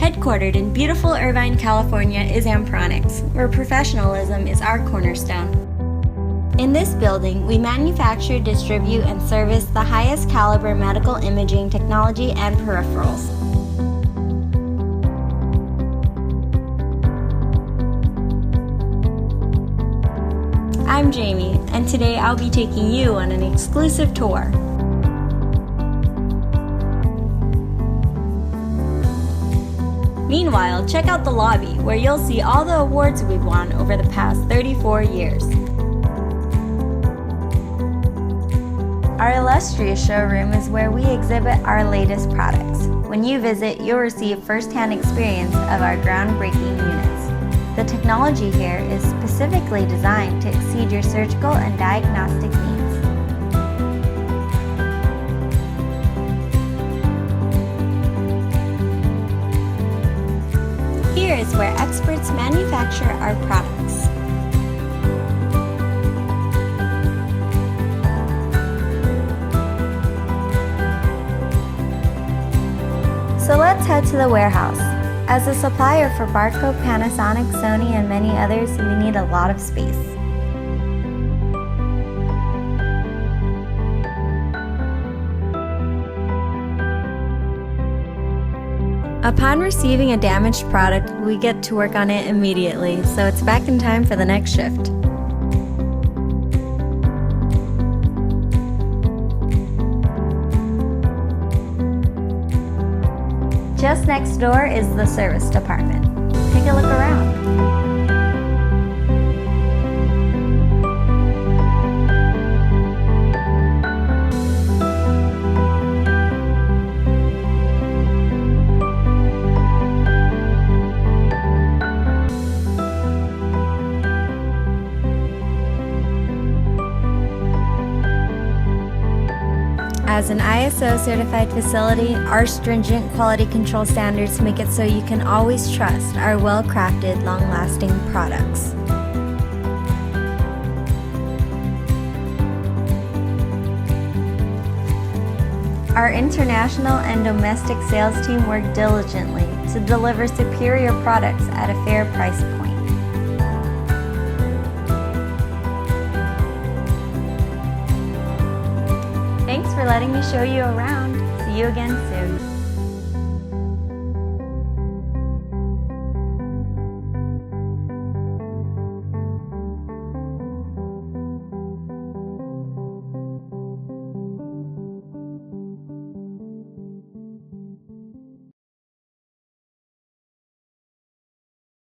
Headquartered in beautiful Irvine, California is Ampronix, where professionalism is our cornerstone. In this building, we manufacture, distribute, and service the highest caliber medical imaging technology and peripherals. I'm Jamie, and today I'll be taking you on an exclusive tour. Meanwhile, check out the lobby, where you'll see all the awards we've won over the past 34 years. Our illustrious showroom is where we exhibit our latest products. When you visit, you'll receive first-hand experience of our groundbreaking units. The technology here is specifically designed to exceed your surgical and diagnostic needs. Here is where experts manufacture our products. So let's head to the warehouse. As a supplier for Barco, Panasonic, Sony, and many others, we need a lot of space. Upon receiving a damaged product, we get to work on it immediately, so it's back in time for the next shift. Just next door is the service department. Take a look around. As an ISO certified facility, our stringent quality control standards make it so you can always trust our well-crafted, long-lasting products. Our international and domestic sales team work diligently to deliver superior products at a fair price point. Thanks for letting me show you around. See you again soon.